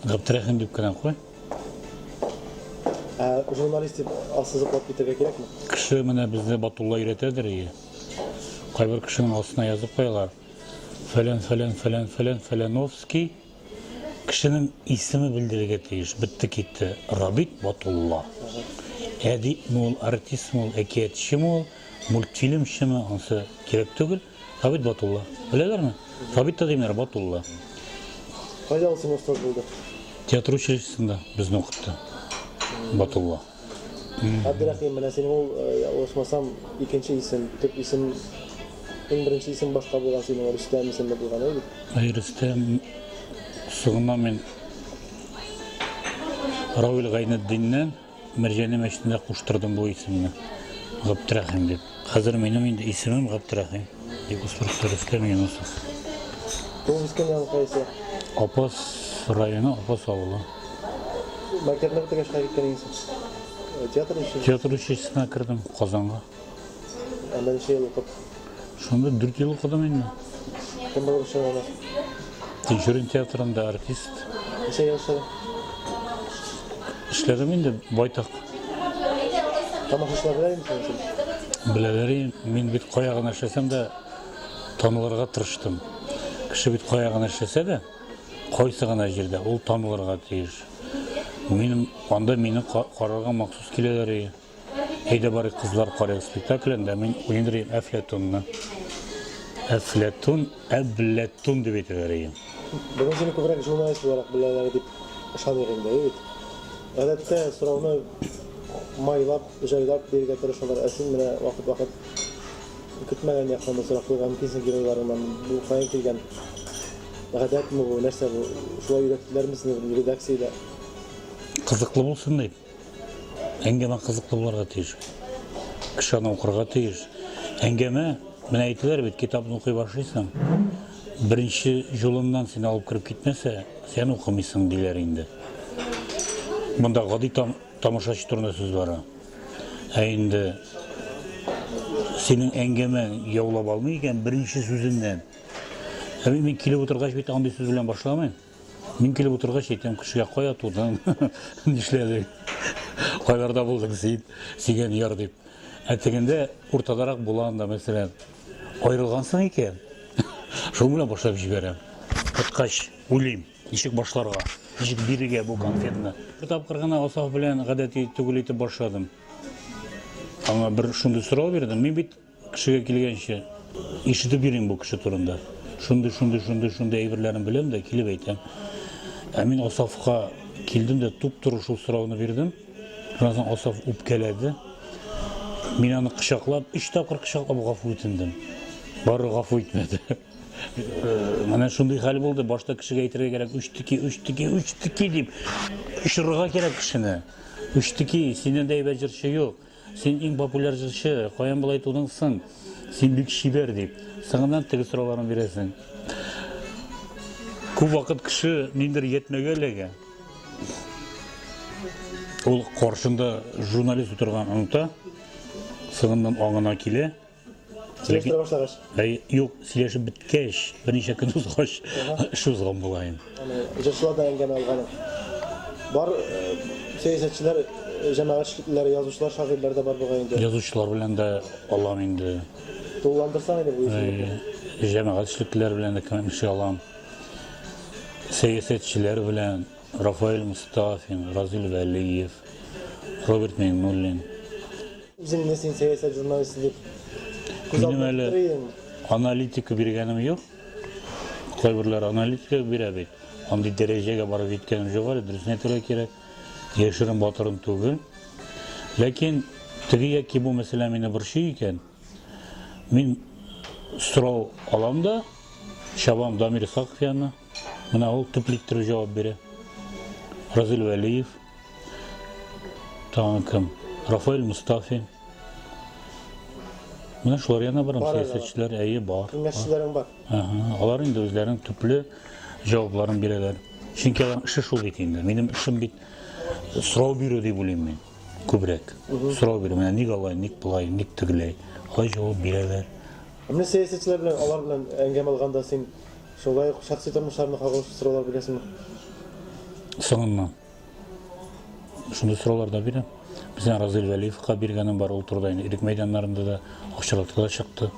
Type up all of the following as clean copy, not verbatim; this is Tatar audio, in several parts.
Габдрахим деп кенен қой. Журналист деп алсызып кетерге керек ме? Кіші міне бізде Батулла үйретеді рейі. Қайбір кішінің астына жазып қоялар. Фәләновский кішінің исімі білдірге тейіш. Бітті кетті. Рабит Батулла. Әдип мол, артист мол, әкиетші мол, мультфильмші ме, онсы керек түгіл. Рабит Батулла. Білелер ме? Рабит та деймдер Батулла. Қайда алсың ұстаз болды? Театр училищесінде біздің оқытты. Батулла. Абдрахим, мына сенің ол осмасам екінші исім, түп исім, ең бірінші исім башқа болған сенің Рүстем исімі болған еді? Рүстем сұғына мен Рауил Ғайнеддиннен Мәржәне мәшінді құштырдым бұл исімні. Ғабдрахим деп. Қазір менің енді исімім Ғабдрахим. Екіспірісті Рүстем Юнусов. Туым өскен яғын қайсы? Апас районы, Апас ауылы. Мектепне бітіргеш қай кеткен еңсің? Театр үшін? Театр училищесіне кірдім, Қазанға. Анда неше ел оқып? Сонда 4 ел оқыдым енді. Кім болып шығады? Тинчурин театрында артист. Неше ел шығады? Ішледім енді байтақ. Тамақшылар білер емесің сен? Білелері, мен бет қояғын ашасам да таныларға тырыштым. Кіші бет қояғын ашаса да, қойсы ғана жерде, ол таныларға тиіш. Анда мені қарарға мақсус келелері. Әйді бары қызлар қарайық спектаклінде мен ойындырайым Әфләтунны. Әбіләттун деп етелері. Бүгін сені көбірек журналист olarak білелері деп шанығым да, ебет. Әдетте сұрауны майлап, жайлап берге тұрышылар. Әсін міне вақыт күтмәген яқтанда сұрақ қойған кейсін геройларынан бұл қайын келген ғадат мұ бұл, нәрсе бұл, шулай үйреттілер мүсін редакцияда? Қызықлы болсын дейіп. Әңгеме қызықлы боларға тейіш. Кішаны оқырға тейіш. Әңгеме, мен әйтілер бет, кетабын оқи башайсың. Бірінші жолыңнан сені алып кіріп кетмесе, сен оқымайсың дейлер енді. Мұнда ғади тамашачы тұрында сөз бара. Әйінді сенің әңгеме яулап алмай екен бірінші сөзіңнен. Мен келіп отырғаш бет аңдай сөз білен башламайын. Мен келіп отырғаш етем күшіге қоя тудан. Нешледі? Қойларда болдың сеген яр деп. Әттегенде ұртадарақ болағында мәселен айрылғансың екен. Шоң білен башлап жіберем. Құтқаш, өлейм. Нешік башларға. Нешік беріге бұл конфетіні. Бір тапқырғана осақ білен ғадәті түгілейтіп башладым. Аңа бір шынды сұрау бердім. Мен бет кішіге келгенше ешітіп берейін бұл кіші тұрында. Шынды әйбірлерін білем де келіп әйтем. Мен Осафқа келдім де туп тұрышу сұрауыны бердім. Жаңасын Осаф өпкеледі. Мен аны қышақлап, 3 тапқыр қышақлап ғафу өтіндім. Бары ғафу өтмеді. Мәне шындай хәл болды, башта кішіге әйтірге керек, 3 деп. Үшірға керек кішіні. 3 сенен дәйбә жыршы жоқ. Сен ең популяр жыршы, қоян бұл айтудыңсың. Сен бек шибер деп. Саңынан тігі сұрауларын бересің. Көп вақыт кіші мендер етмеге әлеге. Ол қоршында журналист отырған ұнта, сығындан оңына келе. Сілештіре башлағаш? Жоқ, сілеші біткеш, бірнеше күн ұзғаш, үш ұзған болайын. Жыршылардан әңгеме алғаны. Бар саясатшылар, жәмәғатшылар, жазушылар, шағирлер де бар болғайынды? Жазушылар білен де алам енді. Толыландырсан әне бұл есімді? Жәмәғатшылар білен де көмекші алам. Саясатшылар білен Рафаэль Мустафин, Разил Вәлиев, Роберт Мейнуллин. Өзің несен саясат журналисті деп? Менің әлі аналитика бергенім жоқ. Қойбірлер аналитика берәбет. Ондай дәрежеге барып еткенім жоқ әлі, дұрысын етуге керек. Ешірін батырын түгіл. Ләкин тігі яки бұл мәселе мені бұршы екен. Мен сұрау алам да, шабам Дамир Сақфияны. Мына ол түпліктірі жауап бере. Разил Вәлиев, тағы кім? Рафаэль Мустафин. Мына шылар яна барам, саясатшылар әйе бар. Кеңесшілерің бар? Алар енді өзлерінің түплі жауапларын берелер. Шынки алар іші шул бет енді. Менің ішім бет сұрау беру деп ойлаймын мен. Көбірек. Сұрау беру. Мына нек алай, нек бұлай, нек түгілей. Алай жауап берелер. Міне саясатшылар білен, алар білен әңгем алғанда сен шолай шақсы тұрмыштарына қағылышы сұраулар білесің бі? Соңынан. Шундай сұраулар да берем. Бізден Разил Вәлиевқа бергенім бар, ол тұрдайын ирек майдандарында да ақшалатқа да шықты.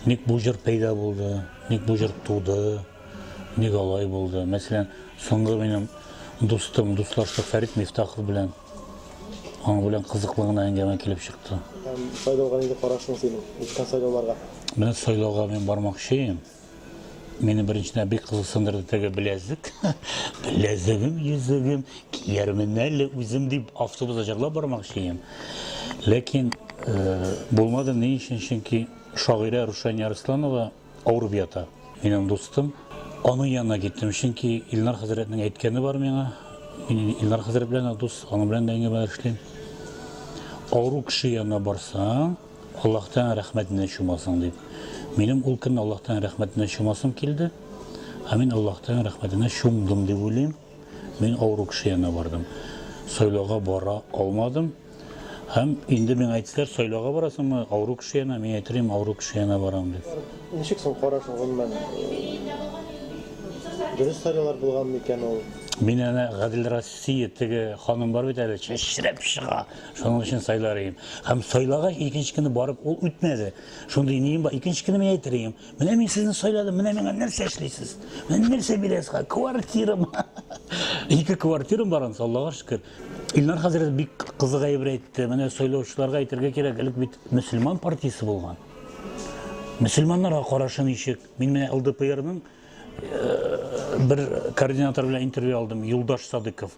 Ник бұл жер пайда болды, ник бұл жер туды, ник алай болды. Мәселен, соңғы менің достаршылық Фәрит Мифтахов білен, оның білен қызықлығына әңгіме келіп шықты. Сайлауға неге қарашың сенің, өткен сайлауларға? Мен сайлауға мен бармақшы ем. Мені біріншіне бек қызықсындырды тәге біләзік. Біләзігім, езігім, киермін әлі өзім деп автобуса жарлап бармақшы ем. Ләкин болмады не үшін, чөнки шағира Рушания Арсланова ауырып ята. Менің достым. Оның янына кеттім, чөнки Илнар хәзрәтнең әйткәне бар миңа. Мин Илнар хәзрәт белән дус, аның белән дә әңгәмәләр эшлим. Авыру кеше янына барсаң, Аллаһтан рәхмәтенә чумасың дип. Минем ул көн Аллаһтан рәхмәтенә чумасым килде. Мин Аллаһтан рәхмәтенә чумдым дип уйлыйм. Мин авыру кеше янына бардым. Сайлауга бара алмадым. Һәм инде миңа әйтсәләр, сайлауга барасыңмы, авыру кеше янына, мин әйтәм, авыру кеше янына барам дип. Ничек соң карашың гомумән? Дөрес сайлаулар булганмы икән ул? Мин әнә Гадил Россия теге ханым бар бит әле, чәчрәп чыга. Шуның өчен сайларым. Һәм сайлауга икенче көне барып ул үтмәде. Шундый нем бар, икенче көне мин әйтәрем. Менә мин сезне сайладым, менә миңа нәрсә эшлисез? Менә нәрсә бирәсез? Квартирам. Ике квартирам бар, Аллага шөкер. Илнар хәзрәт бик кызык әйбер әйтте. Менә сайлаучыларга әйтергә кирәк, элек бит мөселман партиясе булган. Мөселманнарга карашы ничек? Мин менә ЛДПРның bir koordinator bilan intervyu aldım, Yuldaş Sadıkov.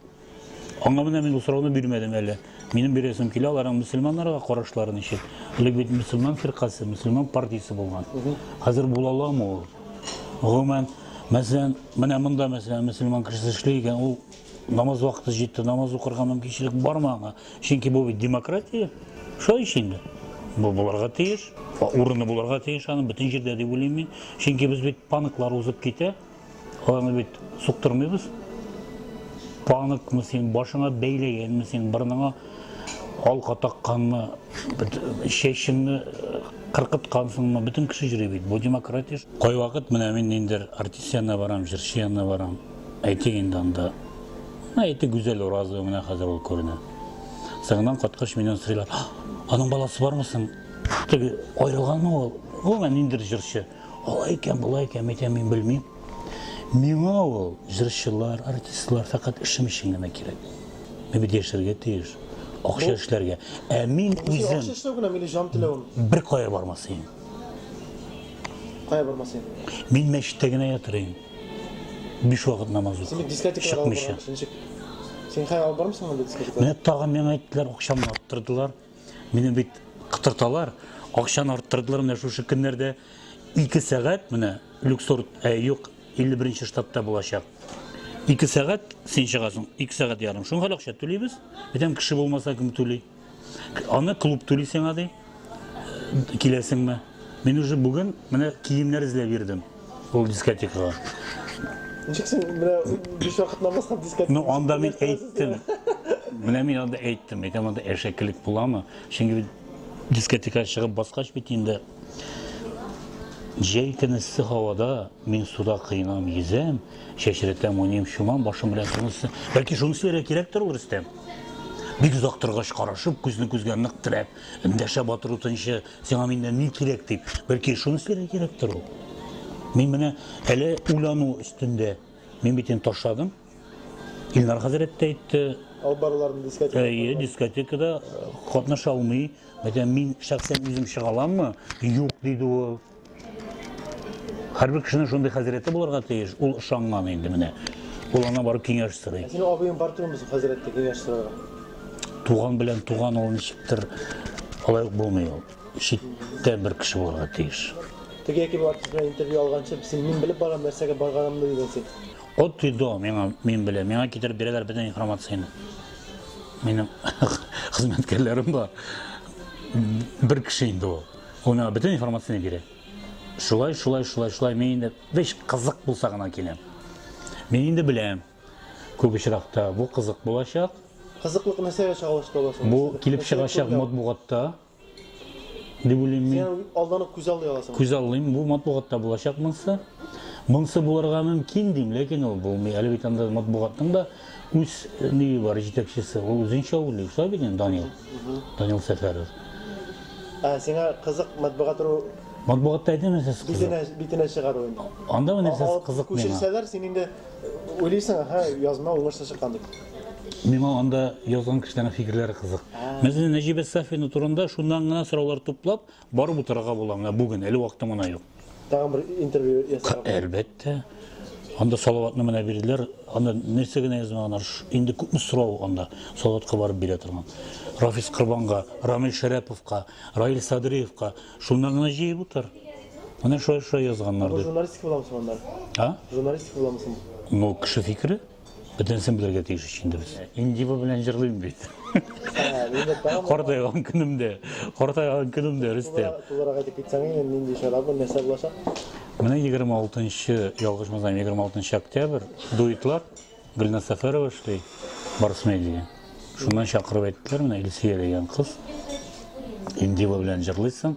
Аңа менә мин ул сорауны бирмәдем әле. Минем бирәсем килә, аларның мөселманнарга карашлары ничек? Элек бит мөселман фиркасы, мөселман партиясе булган. Хәзер була аламы ул? Гомумән, мәсәлән, менә монда мәсәлән мөселман кешесе эшли икән, ул намаз вакыты җитте, намаз укырга мөмкинлек бармы аңа? Чөнки бу бит демократия. Шулай инде. Бу буларга тиеш, урыны буларга тиеш, аны бөтен җирдә дип уйлыйм мин. Чөнки без бит панклар узып китә. Аларны бит суктырмыйбыз. Паныкмы син башыңа бәйләгәнме син, борыныңа алка такканмы, чәчеңне кыркыткансыңмы, бөтен кеше йөри бит. Бу демократия. Кай вакыт менә мин инде артист янына барам, җырчы янына барам. Әйтик инде анда. Әйтик гүзәл уразы менә хәзер ул күренә. Саңнан каткач миннән сыйлар. Аның баласы бармысың? Теге аерылганмы ул? Ул мен инде җырчы. Алай икән, булай икән, мин белмим. Миңа ул җырчылар, артистлар фақат эшем өчен генә кирәк. Мин бит яшәргә тиеш, акча эшләргә. Мин үзем Акча эшләү генә мине җан теләвем. бер кая бармасын. Кая бармасын? Мин мәчеттә генә ятырым. 5 вакыт намаз укып. Син дискотекага Чыкмыйча. бармыйсың. Син кая алып бармысың анда дискотекага? Менә тагын миңа әйттеләр, акчамны арттырдылар. Мине бит кытырталар. Акчаны арттырдылар менә шушы көннәрдә 2 сәгать менә Люксор, юк, 51-нче штатта булачак. 2 сәгать син чыгасың, 2 сәгать ярым. Шуңа акча түлибез. Битәм кеше булмаса кем түли? Аны клуб түли сиңа ди. Киләсеңме? Мин уже бүген менә киемнәр эзләп бирдем. Ул дискотекага. Ничек син менә 5 вакыт намазга дискотека? Ну, анда мин әйттем. Менә мин анда әйттем. Әйтәм, анда әшәкелек буламы? Чөнки дискотекага чыгып баскач бит инде җәй көне иссез һавада мин суда кыйнам, йөзәм, чәчрәтәм, уйныйм, шумам, башым белән шунысы. Бәлки шунысы ярый кирәктер ул Рөстәм. Бик озак торгач карашып, күзне күзгә нык терәп, эндәшә батыр утынчы, сиңа миннән ни кирәк дип. Бәлки шунысы ярый кирәктер ул. Мин менә әле уйлану өстендә. Мин бит ташладым. Илнар хәзрәт тә әйтте. Албарларның дискотекага. Дискотекада катнаша алмый. Мин шәхсән үзем чыга аламмы? Юк диде ул. Һәрбер кешенең шундый хәзрәте булырга тиеш. Ул ышанган инде менә. Ул ана барып киңәш сорый. Син абыең бар түгелме хәзрәткә киңәш сорарга? Туган белән туган ул ничектер алай булмый ул. Читтә бер кеше булырга тиеш. Теге яки бу артист белән интервью алганчы, син мин белеп барган нәрсәгә барганымны дигән син. От тойды мин беләм. Миңа китереп бирәләр бөтен информацияны. Минем хезмәткәрләрем бар. Бер кеше инде ул. Уна бөтен информацияны бирә. Шулай, мин инде беш кызык булса гына киләм. Мин инде беләм. Күп очракта бу кызык булачак. Кызыклык нәрсәгә чагылышты буласың? Бу килеп чыгачак матбугатта. Дип уйлыйм мин. Син алданып күз алды аласың. Күз аллыйм, бу матбугатта булачак монсы. Монсы булырга мөмкин дейм, ләкин ул булмый. Әле бит анда матбугатның да үз ние бар, җитәкчесе. Ул үзенчә уйлый, сабин Данил. Данил Сәфәров. Сиңа кызык матбугат туры Матбугатта әйтәм сез кызык. битенә чыгару инде. Анда менә сез кызык миңа. Күчерсәләр, син инде уйлыйсың, язма уңышлы чыккан дип. Миңа анда язган кешеләрнең фикерләре кызык. Мәсәлән, Нәҗибә Сафина турында шуннан гына сораулар туплап, барып утырырга була. Менә бүген, әле вакытым гына юк. Тагын бер интервью ясаган. Әлбәттә. Анда салаватны менә бирделәр. Анда нәрсә генә язмаганнар. Инде күпме сорау анда салаватка барып бирә торган. Рафис Кырбанга, Рамил Шәрәповка, Раил Садриевка шуннан гына җыеп утыр. Менә шулай язганнар Бу дип. журналистика буламы монда? А? Журналистика буламы? Ну, кеше фикере. Бөтенсен белергә тиеш инде без. Индива белән җырлыйм бит. Миндә тагын Картайган көнемдә Рөстәм. туларга әйтеп китсәң, нинди шарабы, нәрсә булачак? Менә 26-нчы, ялгышмасам, 26-нчы октябрь дуэтлар Гөлназ Сәфәрова эшли Барс Медиа. Шуннан чакырып әйттеләр, менә Илсия дигән кыз. Индива белән җырлыйсың.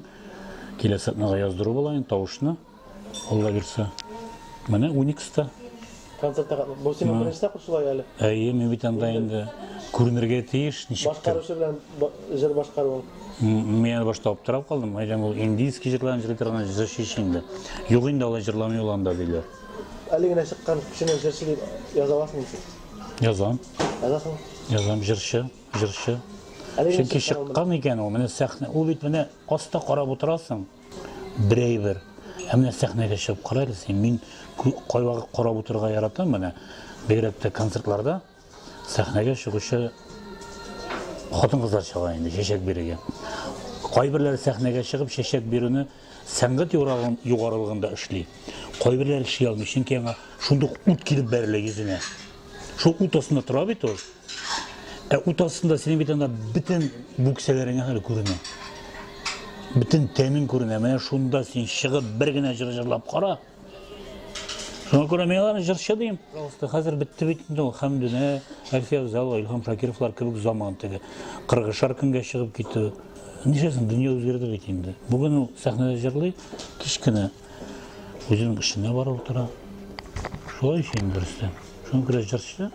Киләсе атнага яздыру була инде тавышны. Алла бирсә. Менә Уникста. Концертта бу синең беренче тапкыр шулай әле. Әйе, мен бит анда инде күренергә тиеш, ничектер. Башкаручы белән җыр башкаруың. Мен башта аптырап калдым. Әйтәм, ул индийский җырларны җырлый торган җырчы инде. Юк инде алай җырламый ул анда диләр. Әле генә чыккан кешенең җырчы дип яза аласың син. Язам. Язасың. Язам җырчы. Әле генә Чөнки чыккан икән ул, менә сәхнә, ул бит менә аста карап утырасың. Берәйбер. Ә менә сәхнәгә чыгып карайсың, син мин кайвакыт карап утырырга яратам менә. Бигрәк тә концертларда сәхнәгә чыгучы хатын-кызлар чыга инде чәчәк бирергә. Кайберләре сәхнәгә чыгып чәчәк бирүне сәнгать югарылыгында эшли. Кайберләре эшли алмый, чөнки аңа шундук ут килеп бәрелә йөзенә. Шул ут астында тора бит ул. Ут астында синең бит анда бөтен бүксәләреңә хәле күренә. Бөтен тәнең күренә. Менә шунда син чыгып бер генә җырлап кара. Шуңа күрә мин аларны җырчы дим. Хәзер бетте бит инде ул Хәмдүнә, Әлфия Авзалова, Илһам Шакировлар кебек заман теге 40-шар көнгә чыгып китте. Нишәсен дөнья үзгәрде бит инде. Бүген ул сәхнәдә җырлый, кичкенә үзенең эшенә барып утыра. Шулай инде Рөстәм. Шуңа күрә җырчы